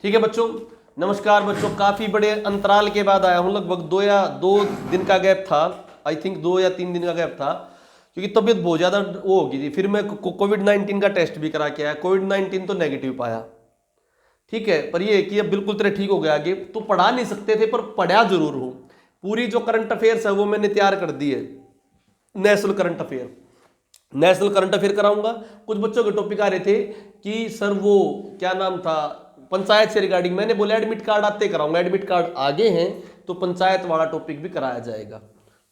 ठीक है बच्चों, नमस्कार बच्चों। काफी बड़े अंतराल के बाद आया हूं, लगभग 2 दिन का गैप था। आई थिंक 2 या 3 दिन का गैप था, क्योंकि तबीयत बहुत ज्यादा वो हो गई थी। फिर मैं कोविड-19 का टेस्ट भी करा के आया। कोविड-19 तो नेगेटिव पाया। ठीक है, पर ये कि अब बिल्कुल तेरे ठीक हो गया। आगे तो पढ़ा नहीं सकते थे, पर पढ़ा जरूर हूं। पूरी जो करंट अफेयर्स है वो मैंने तैयार कर दी है। नेशनल करंट अफेयर कराऊंगा। कुछ बच्चों के टॉपिक आ रहे थे कि सर वो क्या नाम था, पंचायत से रिगार्डिंग। मैंने बोला एडमिट कार्ड आते कराऊंगा। एडमिट कार्ड आगे हैं तो पंचायत वाला टॉपिक भी कराया जाएगा।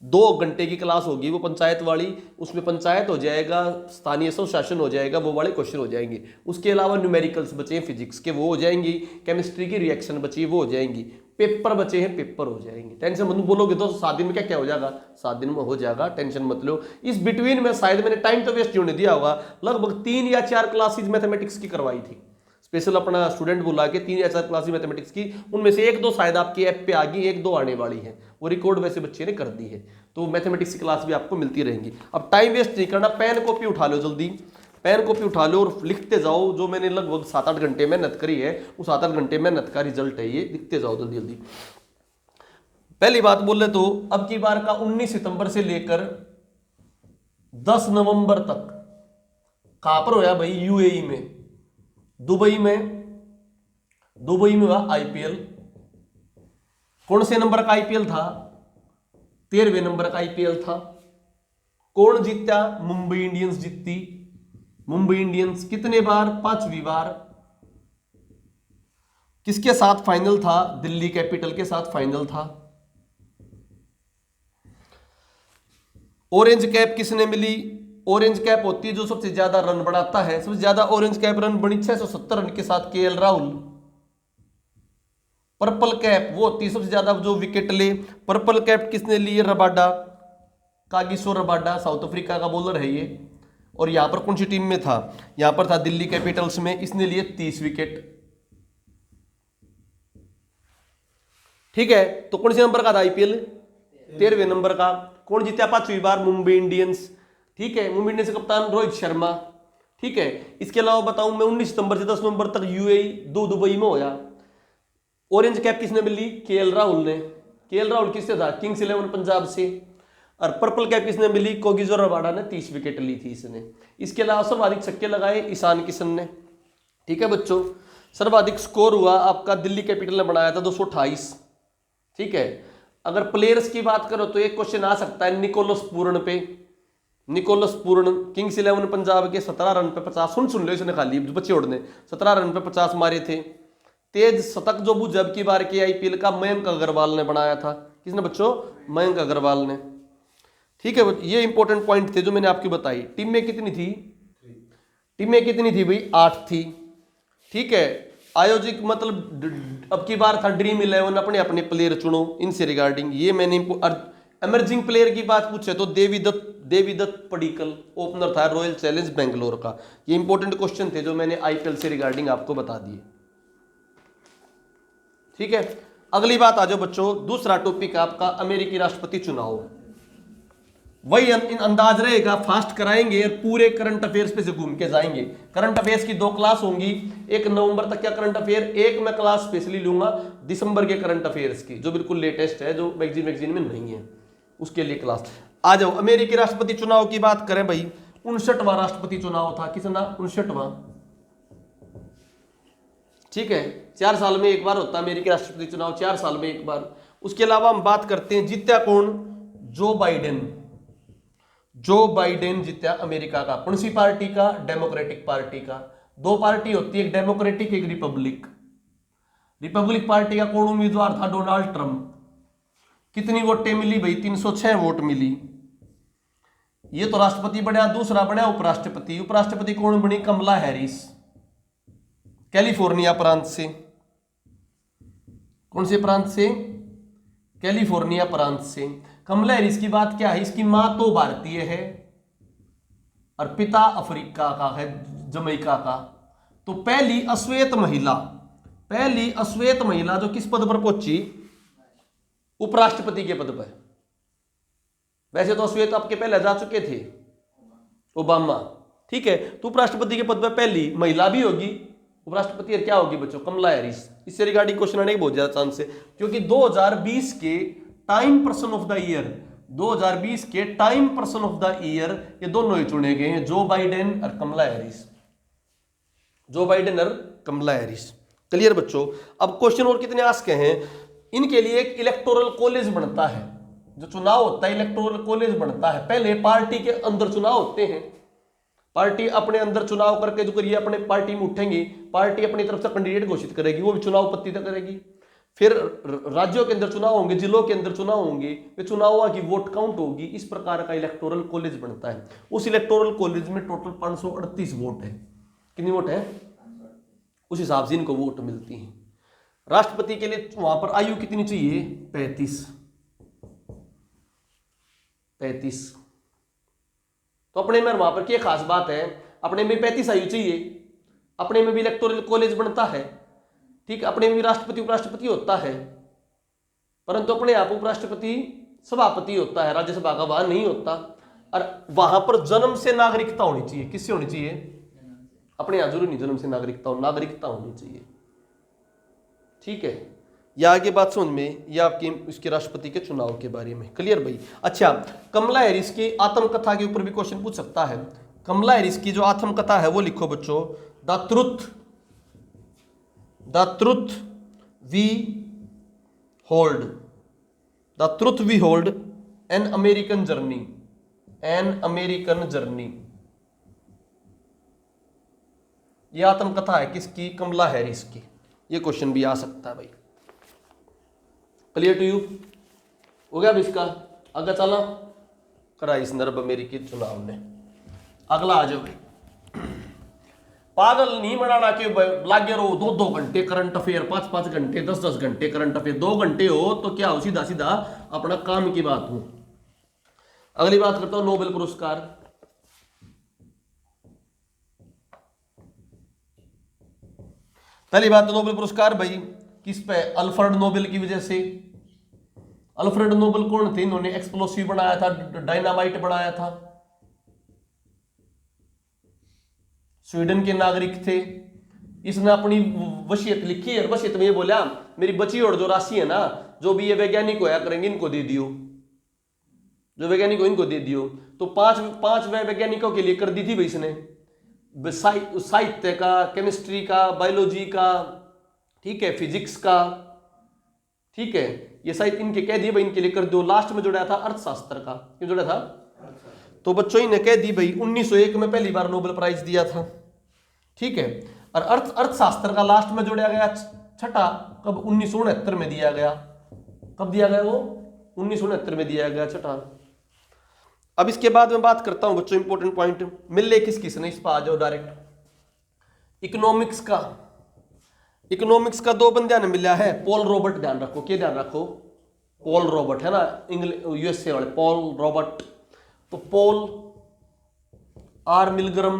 2 घंटे की क्लास होगी वो पंचायत वाली। उसमें पंचायत हो जाएगा, स्थानीय स्वशासन हो जाएगा, वो वाले क्वेश्चन हो जाएंगे। उसके अलावा न्यूमेरिकल्स बचे हैं फिजिक्स के, वो हो जाएंगी। केमिस्ट्री की रिएक्शन बची है, वो हो जाएंगी। पेपर बचे हैं, पेपर हो जाएंगे। टेंशन मत बोलोगे तो 7 दिन में क्या क्या हो जाएगा, 7 दिन में हो जाएगा, टेंशन मत लो। इस बिटवीन में शायद मैंने टाइम तो वेस्ट क्यों नहीं दिया होगा। लगभग 3 या 4 क्लासेज मैथमेटिक्स की करवाई थी। स्पेशल अपना स्टूडेंट बुला के 3 या 4 क्लासेज मैथमेटिक्स की। उनमें से 1-2 शायद आपकी ऐप पे आ गई, 1-2 आने वाली है। वो रिकॉर्ड वैसे बच्चे ने कर दी है, तो मैथमेटिक्स की क्लास भी आपको मिलती रहेंगी। अब टाइम वेस्ट नहीं करना, पेन कॉपी उठा लो जल्दी। पेन कॉपी उठा लो और लिखते जाओ। जो मैंने लगभग 7-8 घंटे मेहनत करी है, उस 7-8 घंटे मेहनत का रिजल्ट है ये। लिखते जाओ जल्दी जल्दी। पहली बात बोले तो अब की बार का 19 सितंबर से लेकर 10 नवंबर तक कहां पर होया भाई, यूएई में, दुबई में हुआ आईपीएल। कौन से नंबर का आईपीएल था? 13वें नंबर का आईपीएल था। कौन जीता? मुंबई इंडियंस जीती। मुंबई इंडियंस कितने बार? 5वीं बार। किसके साथ फाइनल था? दिल्ली कैपिटल के साथ फाइनल था। ऑरेंज कैप किसने मिली? ऑरेंज कैप होती है जो सबसे ज्यादा रन बनाता है। सबसे ज्यादा ऑरेंज कैप रन बनी 670 रन के साथ केएल राहुल। पर्पल कैप वो होती है सबसे ज्यादा जो विकेट ले। पर्पल कैप किसने ली? Rabada, Kagiso Rabada, South Africa का बॉलर है ये। और यहां पर कौन सी टीम में था? यहां पर था दिल्ली कैपिटल्स में। इसने लिए 30 विकेट। ठीक है, तो कौन से नंबर का था आईपीएल? 13वें नंबर का। कौन जीता 5वीं बार? मुंबई इंडियंस। ठीक है, मुंबई इंडियंस के कप्तान रोहित शर्मा। ठीक है, इसके अलावा बताऊं मैं 19 सितंबर से 10 नवंबर तक यूएई दुबई में होया। ऑरेंज कैप किसने मिली? केएल राहुल ने। केएल राहुल किससे था? किंग्स 11 पंजाब से। और पर्पल कैप किसने मिली? कोगिजो रबाडा ने 30 विकेट ली थी इसने। इसके अलावा सर्वाधिक छक्के लगाए ईशान किशन ने। ठीक है बच्चों, सर्वाधिक स्कोर हुआ आपका दिल्ली कैपिटल ने बनाया था 228। ठीक है, अगर प्लेयर्स की बात करो तो एक क्वेश्चन आ सकता है निकोलस पूर्ण पे। निकोलस पूर्ण किंग्स 11 पंजाब के 17 रन पे 50। सुन लो इसने खाली बच्चे उड़ने 17 रन पे 50 मारे थे। तेज शतक जो बुझ अब की बार के आईपीएल का मयंक अग्रवाल ने बनाया था। किसने बच्चों? मयंक अग्रवाल ने। ठीक है, ये इंपॉर्टेंट पॉइंट थे जो मैंने आपकी बताई। टीम में कितनी थी? टीम में कितनी थी भाई? 8 थी। ठीक है, आयोजक मतलब अब की बार था ड्रीम 11। अपने अपने प्लेयर चुनो इनसे रिगार्डिंग। ये मैंने एमर्जिंग प्लेयर की बात पूछे तो देवीदत्त पडिक्कल ओपनर था रॉयल चैलेंज बेंगलोर का। ये इंपॉर्टेंट क्वेश्चन थे जो मैंने आईपीएल से रिगार्डिंग आपको बता दिए। ठीक है, अगली बात आ जाओ बच्चों। दूसरा टॉपिक आपका अमेरिकी राष्ट्रपति चुनाव। वही इन अंदाज रहेगा, फास्ट कराएंगे और पूरे करंट अफेयर्स पे से घूम के जाएंगे। करंट अफेयर्स की 2 क्लास होंगी। 1 नवंबर तक क्या करंट अफेयर, एक मैं क्लास स्पेशली लूंगा दिसंबर के करंट अफेयर्स की, जो बिल्कुल लेटेस्ट है, जो मैगजीन में नहीं है, उसके लिए क्लास। आ जाओ, अमेरिकी राष्ट्रपति चुनाव की बात करें भाई। 59वां राष्ट्रपति चुनाव था। किसना? 59वां। ठीक है, 4 साल में एक बार होता है अमेरिकी राष्ट्रपति चुनाव, 4 साल में एक बार। उसके अलावा हम बात करते हैं जीत्या कौन? Joe Biden. जो बाइडेन जीता अमेरिका का। कौन सी पार्टी का? डेमोक्रेटिक पार्टी का। 2 पार्टी होती है, एक डेमोक्रेटिक एक रिपब्लिक। रिपब्लिक पार्टी का कौन उम्मीदवार था? Donald Trump. कितनी वोटें मिली भाई? 306 वोट मिली। ये तो राष्ट्रपति बढ़िया। दूसरा बढ़िया उपराष्ट्रपति। उपराष्ट्रपति कौन बनी? कमला हैरिस, कैलिफोर्निया प्रांत से। कौन से प्रांत से? कैलिफोर्निया प्रांत से। कमला हैरिस की बात क्या है? इसकी मां तो भारतीय है और पिता अफ्रीका का है, जमैका का। तो पहली अश्वेत महिला जो किस पद पर पहुंची? उपराष्ट्रपति के पद पर। वैसे तो अश्वेत आपके पहले जा चुके थे, ओबामा। ठीक है, तो उपराष्ट्रपति के पद पर पहली महिला भी होगी उपराष्ट्रपति क्या होगी बच्चों? कमला हैरिस। इससे रिगार्डिंग क्वेश्चन आने के बहुत ज्यादा चांस है, क्योंकि 2020 के time person of the year, 2020 के time person of the year ये दोनों ही चुने गए हैं, जो बाइडेन और कमला हैरिस, जो बाइडेन और कमला हैरिस। क्लियर बच्चों? अब क्वेश्चन और कितने आस्क हैं? इनके लिए एक इलेक्टोरल कॉलेज बनता है, जो चुनाव होता है इलेक्टोरल कॉलेज बनता है। पहले पार्टी के अंदर चुनाव होते हैं, पार्टी अपने अंदर चुनाव करके जो करिए अपने पार्टी में उठेंगी, पार्टी अपनी तरफ से कैंडिडेट घोषित करेगी, वो भी चुनाव पत्रिका करेगी। फिर राज्यों के अंदर चुनाव होंगे, जिलों के अंदर चुनाव होंगे, वे चुनाव की वोट काउंट होगी। इस प्रकार का इलेक्टोरल कॉलेज बनता है। उस इलेक्टोरल कॉलेज में टोटल 538 वोट है। कितनी वोट है? उस हिसाब से इनको वोट मिलती है। राष्ट्रपति के लिए वहां पर आयु कितनी चाहिए? 35। तो अपने में वहां पर क्या खास बात है? अपने में 35 आयु चाहिए, अपने में भी इलेक्टोरल कॉलेज बनता है, ठीक, अपने में भी राष्ट्रपति उपराष्ट्रपति होता है, परंतु अपने आप उपराष्ट्रपति सभापति होता है, राज्यसभा का वहां नहीं होता। और वहां पर जन्म से नागरिकता होनी चाहिए। किससे होनी चाहिए? अपने यहां जरूर नहीं जन्म से नागरिकता होनी चाहिए, ठीक है। या आगे बात समझ में, या आपके इसके राष्ट्रपति के चुनाव के बारे में। क्लियर भाई? अच्छा, कमला हैरिस की आत्मकथा के ऊपर भी क्वेश्चन पूछ सकता है। कमला हैरिस की जो आत्मकथा है वो लिखो बच्चों, the truth we hold, the truth we hold, an American journey. यह आत्मकथा है किसकी? कमला हैरिस की। ये क्वेश्चन भी आ सकता है भाई। Clear to you? हो गया अब इसका? आगे चला करा इस नर्ब अमेरिकी चुनाव ने। अगला आ जाओ भाई। पागल नहीं बनाना कि लागे रहो 2-2 घंटे करंट अफेयर, 5-5 घंटे, 10-10 घंटे करंट अफेयर। 2 घंटे हो तो क्या हो, सीधा सीधा अपना काम की बात हो। अगली बात करता हूं नोबेल पुरस्कार। पहली बात तो नोबेल पुरस्कार भाई किस पे? अल्फ्रेड नोबेल की वजह से। अल्फ्रेड नोबेल कौन थे? इन्होंने एक्सप्लोसिव बनाया था, डायनामाइट बनाया था, स्वीडन के नागरिक थे। इसने अपनी वसीयत लिखी और वसीयत में ये बोला, मेरी बची और जो राशि है ना, जो भी ये वैज्ञानिक होया करेंगे इनको दे दियो, जो वैज्ञानिक हो इनको दे दियो। तो पांच वैज्ञानिकों के लिए कर दी थी भाई इसने, साहित्य का, केमिस्ट्री का, बायोलॉजी का, ठीक है, फिजिक्स का, ठीक है, ये साहित्य इनके कह दिए भाई, इनके लिए कर दो। लास्ट में जोड़ा था अर्थशास्त्र का। क्यों जोड़ा था? तो बच्चों ही ने कह दी भाई 1901 में पहली बार नोबेल प्राइज दिया था, ठीक है। और अर्थशास्त्र का लास्ट में जोड़ा गया छठा, कब? 1969 में दिया गया। कब दिया गया वो? 1969 में दिया गया छठा। अब इसके बाद मैं बात करता हूं बच्चों, इंपॉर्टेंट पॉइंट मिल किस किस ने, इस पर आ जाओ डायरेक्ट। इकोनॉमिक्स का 2 बंदियां ने मिला है, पॉल रॉबर्ट। ध्यान रखो, क्या ध्यान रखो? पॉल रॉबर्ट है ना, यूएसए वाले पॉल रॉबर्ट। तो Paul R Milgram,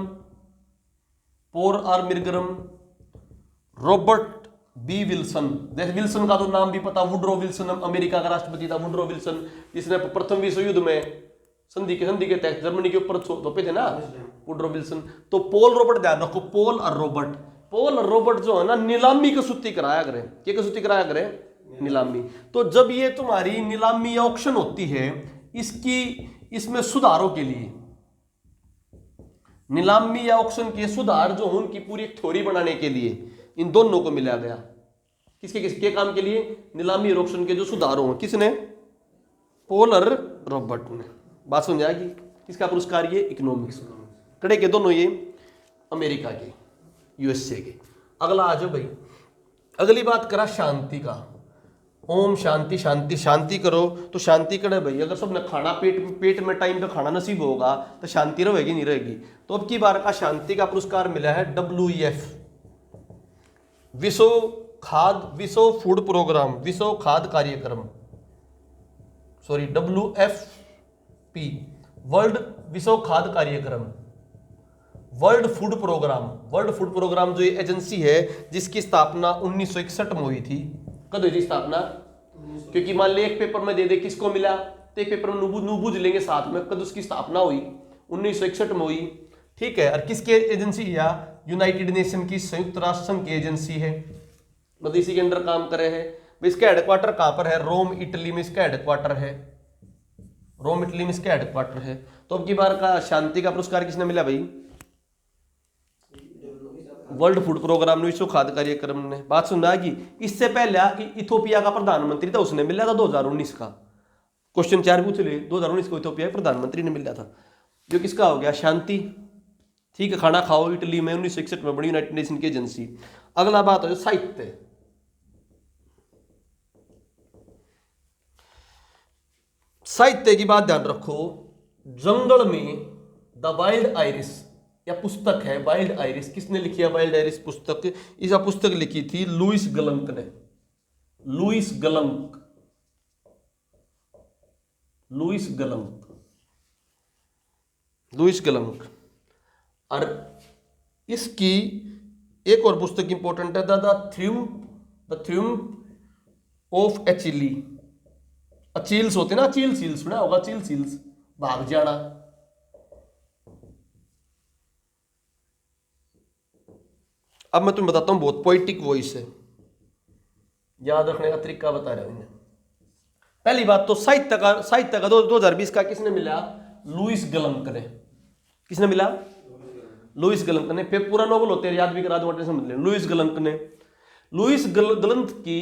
Robert B Wilson. Wilson का तो नाम भी पता, वुड्रो विल्सन अमेरिका का राष्ट्रपति था। वुड्रो विल्सन जिसने प्रथम विश्व युद्ध में संधि के तहत जर्मनी के ऊपर थोपे थे ना, वुड्रो विल्सन। तो पॉल रॉबर्ट, ध्यान रखो, पॉल और रॉबर्ट जो है ना, नीलामी की सूची कराया करें। क्या सूची कराया करें? नीलामी। तो जब ये तुम्हारी नीलामी या ऑक्शन होती है, इसमें सुधारों के लिए, नीलामी या ऑक्शन के सुधार जो उनकी पूरी थ्योरी बनाने के लिए इन दोनों को मिला गया। किसके काम के लिए? नीलामी और ऑक्शन के जो सुधार हो। किसने? पॉल और रॉबर्ट ने। बात समझ आएगी? किसका पुरस्कार? ये इकोनॉमिक्स कड़े के दोनों, ये अमेरिका के, यूएसए के। अगला आ जाओ भाई। अगली बात करा शांति का। ओम शांति शांति शांति करो तो शांति करे भाई। अगर सबने खाना पेट में टाइम पे खाना नसीब होगा तो शांति रहेगी नहीं रहेगी। तो अब की बार का शांति का पुरस्कार मिला है WEF, विश्व फूड प्रोग्राम, विश्व खाद्य कार्यक्रम, सॉरी WFP, वर्ल्ड विश्व खाद्य कार्यक्रम, वर्ल्ड फूड प्रोग्राम जो ये एजेंसी है जिसकी स्थापना 1961 में हुई थी। कब हुई थी स्थापना? क्योंकि मान ले एक पेपर में दे दे किसको मिला, तो एक पेपर में नूबूझ लेंगे साथ में कब उसकी स्थापना हुई, 1961 में हुई, ठीक है। और किसके एजेंसी? या यूनाइटेड नेशन की, संयुक्त राष्ट्र संघ की एजेंसी है, मतलब इसी के अंडर काम करे है। इसका हेडक्वार्टर कहां पर है? रोम इटली में इसका हेडक्वार्टर है, रोम इटली में इसका हेडक्वार्टर है। तो अब की बार का शांति का पुरस्कार किसने मिला भाई? वर्ल्ड फूड प्रोग्राम ने, विश्व खाद्य कार्यक्रम ने। बात सुन रहा कि इससे पहले इथोपिया का प्रधानमंत्री था, उसने मिला था 2019 का। क्वेश्चन 4 पूछ ले, 2019 को इथोपिया के प्रधानमंत्री ने मिला था। जो किसका हो गया? शांति। ठीक है, खाना खाओ इटली में 1961 में बनी यूनाइटेड नेशन की एजेंसी। अगला बात है साहित्य। साहित्य की बात ध्यान रखो। जंगल में द वाइल्ड आइरिस, या पुस्तक है वाइल्ड आइरिस, किसने लिखी है वाइल्ड आइरिस पुस्तक? इस पुस्तक लिखी थी लुईस गलंक ने। लुईस गलंक, लुईस गलंक, लुईस गलंक। और इसकी एक और पुस्तक इंपॉर्टेंट है, द थ्रिम्फ ऑफ एचिली। अचील्स होते ना, अचील सील्स सुना होगा, अचील सील्स, भाग जाना। अब मैं तुम्हें बताता हूं, बहुत पोइटिक वॉइस है, याद रखने का तरीका बता रहा हूं इन्हें। पहली बात तो साहित्य का 2020 का किसने मिला? लुईस गलंक ने। किसने मिला? लुईस गलंक ने। फिर पूरा नोबल होते हैं, याद भी करा दूंगा, समझ लें। लुईस गलंक ने। लुईस गलंक की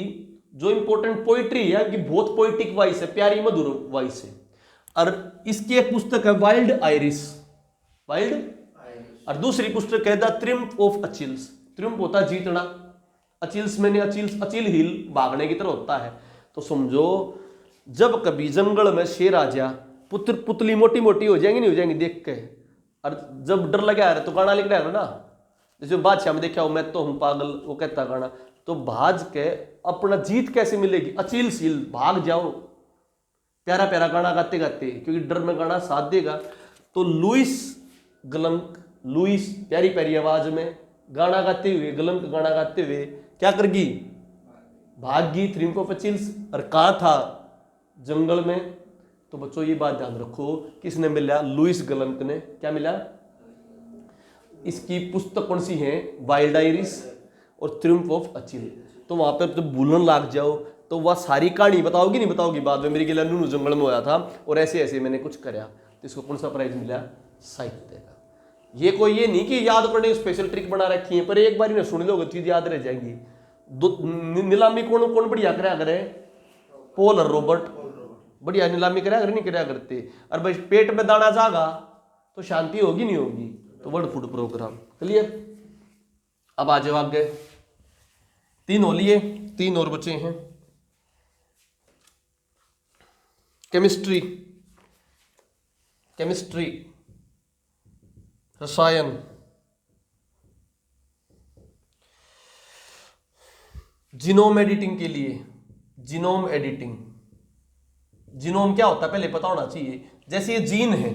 जो इंपॉर्टेंट पोइट्री है कि बहुत पोइटिक वॉइस है, प्यारी मधुर वॉइस है। और इसकी एक पुस्तक है वाइल्ड आइरिस, वाइल्ड। और दूसरी पुस्तक है द ट्रिम्फ ऑफ अचिल्स। ट्रिम्फ होता है जीतना, अचिल्स मैंने अचिल्स, अचिल हिल भागने की तरह होता है। तो समझो जब कभी जंगल में शेर आ जा, पुतली मोटी मोटी हो जाएंगी, नहीं हो जाएंगी देख के। और जब डर लगे आ रहा तो गाना लिख रहा है ना, जैसे बादशाह में देखा हो, मैं तो हूं पागल, वो कहता गाना। तो भाज के अपना जीत कैसे मिलेगी? अचिल सील भाग जाओ, प्यारा प्यारा गाना गाते गाते, क्योंकि डर में गाना साथ देगा। तो लुईस गलंक, लुईस प्यारी प्यारी आवाज में गाना गाते हुए, गलंक गाना गाते हुए क्या करगी? भागी थ्रिम्फ ऑफ अचिल्स। और कहां था? जंगल में। तो बच्चों ये बात ध्यान रखो, किसने मिला? लुईस गलंक ने। क्या मिला? इसकी पुस्तक कौन सी है? वाइल्ड आइरिस और ट्रिम्फ ऑफ अचिल। तो वहां पर तो भूलन लाग जाओ तो वह सारी कहानी बताओगी नहीं बताओगी बाद में, मेरी गिला नूनू जंगल में होया था और ऐसे ऐसे मैंने कुछ कराया। तो इसको कौन सा प्राइज मिला? साहित्य का। ये कोई ये नहीं कि याद करने की स्पेशल ट्रिक बना रखी है, पर एक बार ही सुन लोगे चीज याद रह जाएगी। नीलामी कौन कौन बढ़िया कराया करे? पॉल और रॉबर्ट बढ़िया नीलामी कराया करे, नहीं कराया करते। और भाई पेट में दाना जागा तो शांति होगी नहीं होगी। तो वर्ल्ड फूड प्रोग्राम क्लियर। अब आ जाओ आगे, 3 हो लिए, 3 और बचे हैं। केमिस्ट्री, केमिस्ट्री रसायन। जीनोम एडिटिंग के लिए, जीनोम एडिटिंग, जीनोम क्या होता है पहले पता होना चाहिए। जैसे ये जीन है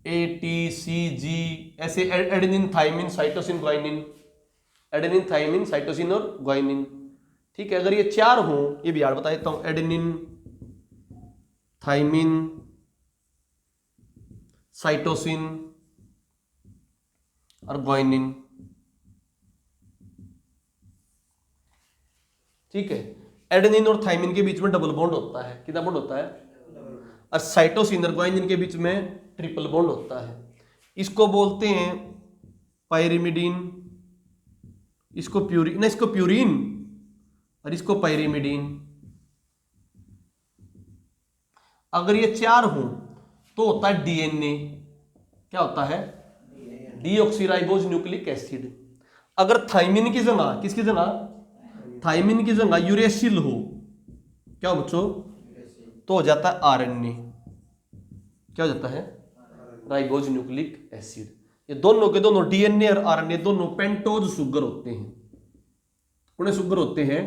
ATCG, ऐसे adenine thymine cytosine guanine, adenine thymine cytosine और ग्वाइनिन। ठीक है, अगर ये 4 हों, ये भी याद बता देता हूं, एडेनिन थाइमिन साइटोसिन और ग्वाइनिन। ठीक है, एडेनिन और थाइमिन के बीच में डबल बॉन्ड होता है। कितना बॉन्ड होता है? और साइटोसिन और ग्वाइनिन के बीच में ट्रिपल बॉन्ड होता है। इसको बोलते हैं पायरिमिडीन, इसको प्यूरिन, इसको प्यूरिन और इसको पायरिमिडीन। अगर ये 4 हों तो होता है DNA। क्या होता है? Deoxyribose nucleic acid. अगर थाइमिन की जगह, किसकी जगह? थाइमिन की जगह यूरेसिल हो, क्या हो बच्चों? तो हो जाता है RNA। क्या हो जाता है? Ribose nucleic acid. ये दोनों के दोनों DNA और RNA दोनों पेंटोज शुगर होते हैं। उन्हें शुगर होते हैं।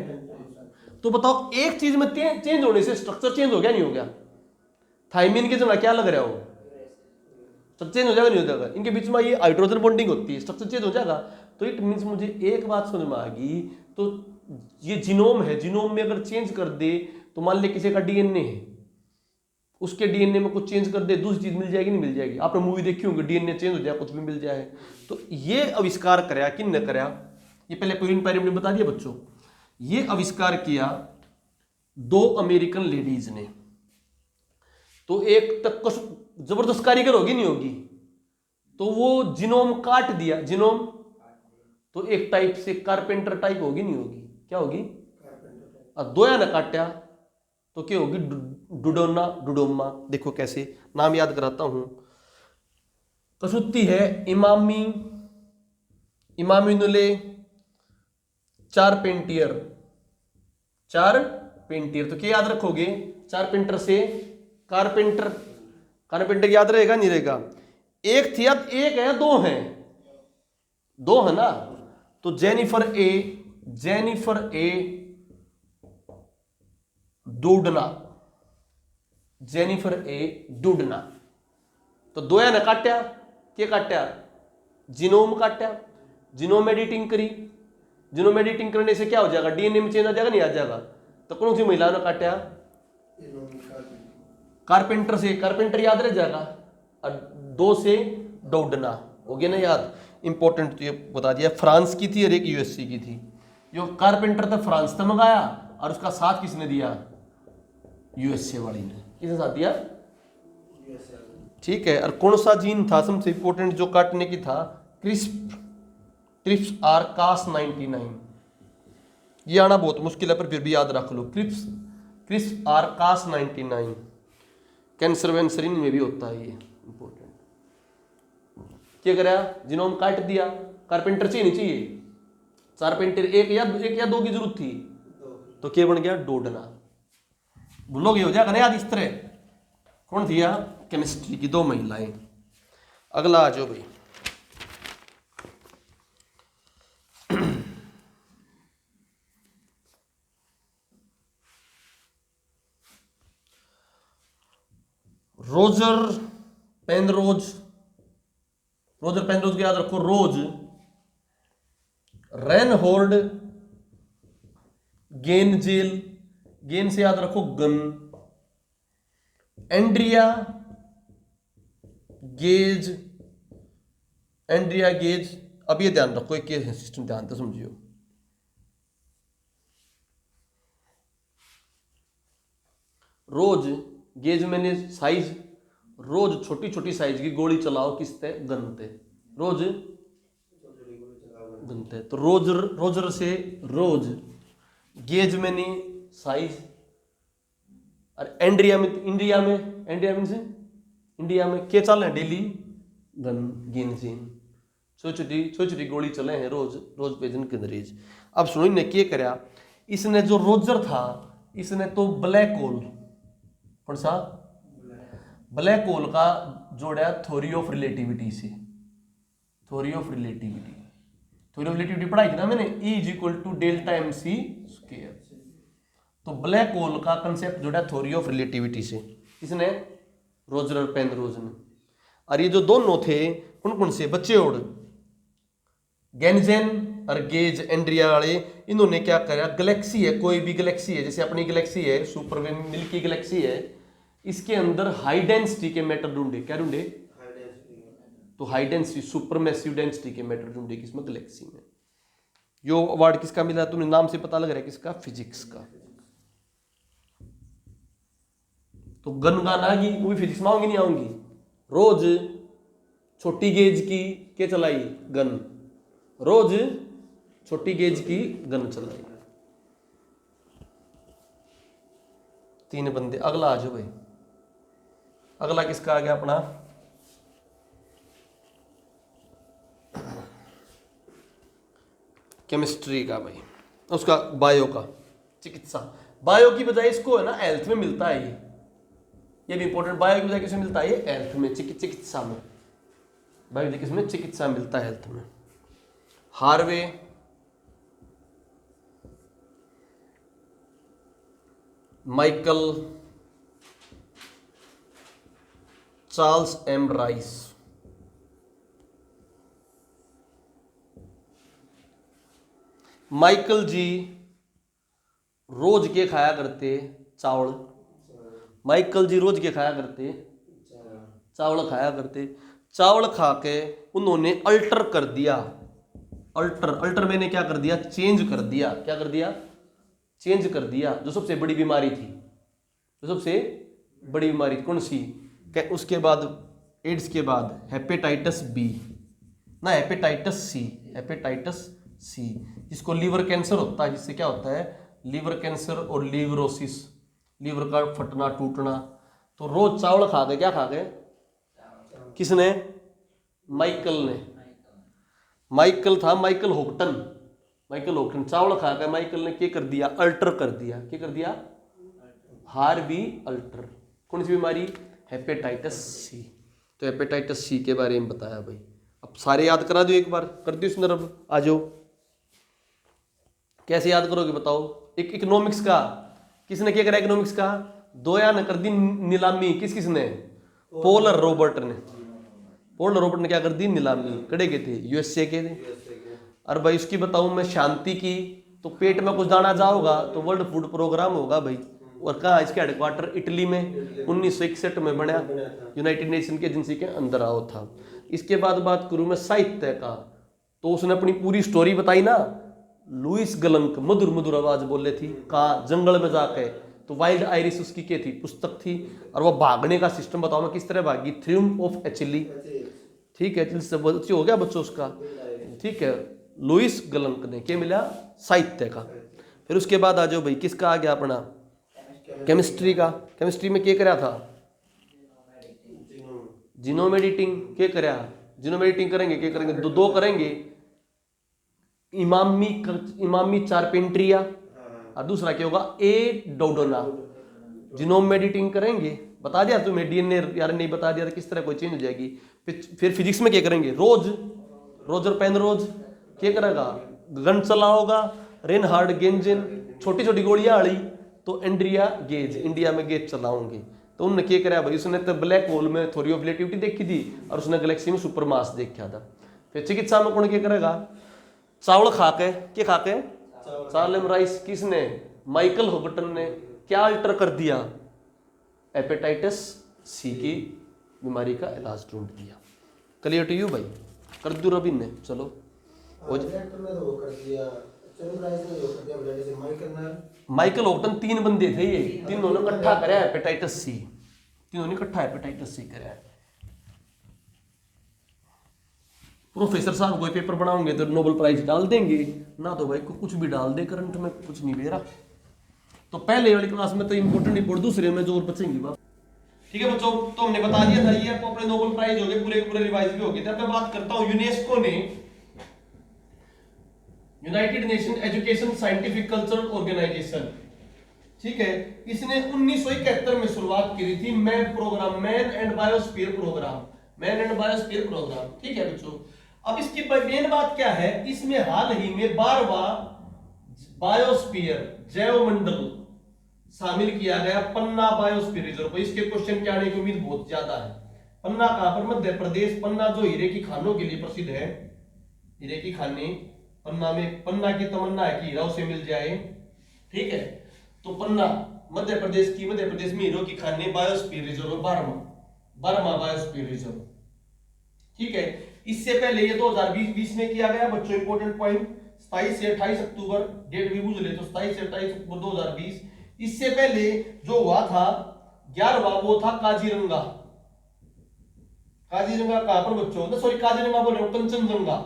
तो बताओ एक चीज में चेंज होने से स्ट्रक्चर चेंज हो गया नहीं हो गया? थाइमिन की जगह क्या लग रहा हो? स्ट्रक्चर चेंज हो जाएगा नहीं हो जाएगा? इनके बीच में ये हाइड्रोजन बॉन्डिंग होती है, स्ट्रक्चर चेंज हो जाएगा। तो इट मींस मुझे एक बात समझ में आ गई, तो ये जीनोम है, जीनोम में अगर चेंज कर दे तो मान ले किसी का DNA है उसके डीएनए में कुछ चेंज कर दे, दूसरी चीज मिल जाएगी, नहीं मिल जाएगी। आपने मूवी देखी होगी, डीएनए चेंज हो जाए, कुछ भी मिल जाए। तो ये आविष्कार कराया किन ने कराया, ये पहले प्यूरिन पायरिमिड बता दिया बच्चों। ये आविष्कार किया 2 अमेरिकन लेडीज ने। तो एक तक जबरदस्त कारीगर होगी नहीं होगी, तो वो जीनोम काट दिया, जीनोम तो एक टाइप से कारपेंटर टाइप होगी नहीं होगी, क्या होगी, और दोया ने काटा तो क्या होगी, डुडोना डुडोमा। देखो कैसे, नाम याद कराता हूं। कसूती है इमामी, इमामिनुले चारपेंटियर, चारपेंटियर। तो क्या याद रखोगे, चारपेंटर से कारपेंटर, कारपेंटर याद रहेगा नहीं रहेगा। एक थी, अब एक है, 2 हैं, 2 है ना। तो जेनिफर ए डूडना, जेनिफर ए डूडना। तो दोया ने काटा, क्या काटा, जीनोम काटा, जीनोम एडिटिंग करी। जीनोम एडिटिंग करने से क्या हो जाएगा, डीएनए में चेंज आ जाएगा, नहीं आ जाएगा। तो कौन सी महिला ने काटा, कारपेंटर से, कारपेंटर याद रह जाएगा, और 2 से डोडना हो गया ना याद। इंपॉर्टेंट तो ये बता दिया, फ्रांस की थी और एक यूएससी की थी। जो कारपेंटर था फ्रांस से मंगाया, और उसका साथ किसने दिया, यूएसए वाली ने। किसने साथ दिया, ठीक है। और कौन सा जीन था सबसे इंपॉर्टेंट जो काटने की था, क्रिप्स आर कास 99। ये आना बहुत मुश्किल है पर फिर भी याद रख लो, क्रिप्स आर कास 99। कैंसर वैंसर में भी होता है ये, इंपॉर्टेंट। क्या करा, जीनोम काट दिया, कारपेंटर चाहिए नहीं चाहिए, कारपेंटर एक या 2 की जरूरत थी, तो क्या बन गया, डोडना। भूलोगे हो जाएगा ना याद इस तरह। कौन थी, केमिस्ट्री की 2 महिलाएं। अगला आ जाओ भाई, रोजर पेनरोज। रोजर पेनरोज को याद रखो, रोज रेनहोल्ड गेनजेल, गेन से याद रखो gun, Andrea Ghez, Andrea Ghez. अब ये ध्यान रखो, एक सिस्टम ध्यान से समझियो। रोज गेज मैंने साइज, रोज छोटी छोटी साइज की गोली चलाओ किसते, गन ते, रोज गन ते। तो रोजर से रोज, गेज मैंने साइज, और इंडिया में क्या चल रहे हैं डेली, गन गेनजीन, छोटी छोटी गोली चले हैं रोज पेजन के अंदरेज। अब सुनो इन्हें क्या कराया, इसने जो रोजर था, इसने तो ब्लैक होल, कौन सा, ब्लैक होल का जोड़ा थ्योरी ऑफ रिलेटिविटी से। थ्योरी ऑफ रिलेटिविटी पढ़ाई थी ना मैंने, E = डेल्टा MC स्क्वायर। तो ब्लैक होल का कंसेप्ट जोड़ा थ्योरी ऑफ रिलेटिविटी से, इसने रोजर और पेनरोज ने। और ये जो दोनों थे कौन कौन से बच्चे, और गैनजेन और गेज एंड्रिया वाले, इन्होंने क्या करा, गैलेक्सी है, कोई भी गैलेक्सी है, जैसे अपनी गैलेक्सी है, सुपर मिल्की गैलेक्सी है, इसके अंदर हाई डेंसिटी के मैटर ढूंढे। क्या ढूंढे, तो high density, super massive density के मैटर ढूंढे किसमें, गैलेक्सी में। यो अवार्ड किसका मिला, तुम्हें नाम से पता लग रहा है किसका, फिजिक्स का। तो गन गान आ गई, वो भी फिजिक्स में आऊंगी नहीं आऊंगी। रोज छोटी गेज की क्या चलाई, गन, रोज छोटी गेज की गन चलाई। 3 बंदे। अगला आ जाओ भाई, अगला किसका आ गया अपना, केमिस्ट्री का भाई, उसका बायो का, चिकित्सा। बायो की बजाय इसको है ना हेल्थ में मिलता है ये भी इंपॉर्टेंट। बायो की बजाय किसमें मिलता है, ये हेल्थ में, चिकित्सा में। बायो किसमें, चिकित्सा मिलता है, हेल्थ में। Harvey, Michael, Charles M. Rice. Michael ji रोज के खाया करते चावल, माइकल जी रोज के खाया करते, चावल खाया करते। चावल खा के उन्होंने अल्टर कर दिया। अल्टर मैंने क्या कर दिया, चेंज कर दिया। क्या कर दिया, चेंज कर दिया। जो सबसे बड़ी बीमारी थी, जो सबसे बड़ी बीमारी कौन सी, उसके बाद एड्स के बाद हेपेटाइटिस बी ना, हेपेटाइटिस सी, हेपेटाइटिस सी, जिसको लीवर कैंसर होता है, जिससे क्या होता है, लीवर कैंसर और लीवरोसिस, लीवर का फटना टूटना। तो रोज चावल खा गए, क्या खा गए, किसने, माइकल ने। माइकल था, माइकल होक्टन, माइकल होक्टन। चावल खा गए माइकल ने, क्या कर दिया, अल्टर कर दिया। क्या कर दिया, हार्वी अल्टर। कौन सी बीमारी, हेपेटाइटिस सी। तो हेपेटाइटिस सी के बारे में बताया भाई। अब सारे याद करा दो एक बार, कर दो इसमें, अब आ जाओ। कैसे याद करोगे बताओ। एक इकोनॉमिक्स का, किसने क्या करा इकोनॉमिक्स का, दोया ने कर दी नीलामी। किसने, पॉल रॉबर्ट ने। पॉल रॉबर्ट ने क्या कर दी, नीलामी। कड़े के थे, यूएसए के थे। और भाई उसकी बताऊं मैं, शांति की, तो पेट में कुछ दाना जाओगा तो वर्ल्ड फूड प्रोग्राम होगा भाई। और कहा, इसके हेडक्वार्टर इटली में 1961 में बना, यूनाइटेड नेशन की एजेंसी के अंदर आओ था। इसके बाद बात करूं मैं साहित्य का, तो उसने अपनी पूरी स्टोरी बताई ना। लुइस गलंक मधुर मधुर आवाज बोले थी, कहा जंगल में जाके, तो वाइल्ड आयरिस उसकी क्या थी, पुस्तक थी। और वो भागने का सिस्टम बताओ मैं किस तरह भागी, थ्रियम्फ ऑफ एचिली। ठीक है, बच्चे हो गया बच्चों उसका। ठीक है, लुइस गलंक ने क्या मिला, साहित्य का। फिर उसके बाद आ जाओ भाई, किसका आ गया अपना, केमिस्ट्री का। केमिस्ट्री में क्या करा था, जीनोम एडिटिंग। क्या करा, जीनोम एडिटिंग करेंगे, क्या करेंगे, दो करेंगे, इमामी चारपेंट्रिया, और दूसरा क्या होगा, ए डोडोना। जीनोम एडिटिंग करेंगे, बता दिया तुम्हें, डीएनए यार नहीं बता दिया, किस तरह कोई चेंज हो जाएगी। फिर फिजिक्स में क्या करेंगे, रोजर पेनरोज क्या करेगा, गन चलाओगा, रेनहार्ड गेंजिन, छोटी छोटी गोलियां आड़ी, तो एंड्रिया गेज, इंडिया में गेज चलाओगे। तो उन्होंने क्या करा भाई, उसने तो ब्लैक होल में थ्योरी ऑफ रिलेटिविटी देखी थी, और उसने गैलेक्सी में सुपर मास देखा था। फिर चिकित्सा में कौन क्या करेगा, चावल खा के, क्या खा के, सालेम राइस। किसने, माइकल होगटन ने। क्या अल्टर कर दिया, हेपेटाइटिस सी की बीमारी का इलाज ढूंढ दिया। क्लियर टू यू भाई, कर दू रबिन ने, चलो। माइकल होगटन 3 बंदे थे, ये तीनों ने इकट्ठा कराया हेपेटाइटिस सी, तीनों ने इकट्ठा हेपेटाइटिस सी कराया। प्रोफेसर साहब कोई पेपर बनाओगे तो नोबेल प्राइज डाल देंगे ना, तो भाई कुछ भी डाल दे, करंट में कुछ नहीं दे रहा। तो पहले वाली क्लास में तो इंपोर्टेंट रिपोर्ट, दूसरे में जो और बचेंगी बात। ठीक है बच्चों, तो हमने बता दिया था, ये आपको अपने नोबेल प्राइज हो गए, पूरे रिवाइज भी हो गए थे। अब मैं बात करता हूं, यूनेस्को ने, United Nation Education Scientific Cultural Organization, ठीक है, इसने 1971 में शुरुआत की थी, man programme, man and biosphere programme, man and biosphere programme. ठीक है बच्चों, अब इसकी मेन बात क्या है, इसमें हाल ही में 12वां बायोस्फीयर जैवमंडल शामिल किया गया, पन्ना बायोस्फीयर रिजर्व को। इसके क्वेश्चन के आने की उम्मीद बहुत ज्यादा है। पन्ना कहां पर, मध्य प्रदेश। पन्ना जो हीरे की खानों के लिए प्रसिद्ध है, हीरे की खाने पन्ना में, पन्ना की तमन्ना है कि हीरा उसे मिल जाए। ठीक है, तो पन्ना मध्य प्रदेश की, मध्य प्रदेश में हीरो की खाने, बायोस्फीयर रिजर्व 12वां बायोस्फीयर रिजर्व। ठीक है, इससे पहले ये 2020 में किया गया बच्चों, इंपोर्टेंट पॉइंट, 27 से 28 अक्टूबर, डेट भी बुझ ले तो 27 से 28 अक्टूबर 2020। इससे पहले जो हुआ था 11वां, वो था काजीरंगा। काजीरंगा कहां पर बच्चों, सॉरी काजीरंगा बोल रहे हो, कंचनजंगा।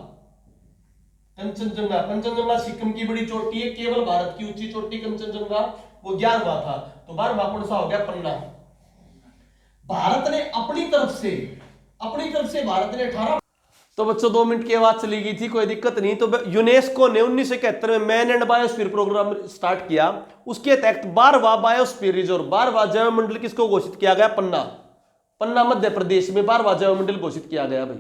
कंचनजंगा सिक्किम की बड़ी चोटी है, केवल भारत की ऊंची चोटी कंचनजंगा, वो 11वां था। तो 12वां कौन सा हो गया, पन्ना। भारत ने अपनी तरफ से भारत ने 18। तो बच्चों 2 मिनट की आवाज चली गई थी, कोई दिक्कत नहीं। तो यूनेस्को ने 1971 में man and biosphere programme start किया, उसके तहत 12वां बायोस्फीयर रिजर्व, 12वां जैव मंडल किसको घोषित किया गया, पन्ना। पन्ना मध्य प्रदेश में 12वां जैव मंडल घोषित किया गया भाई।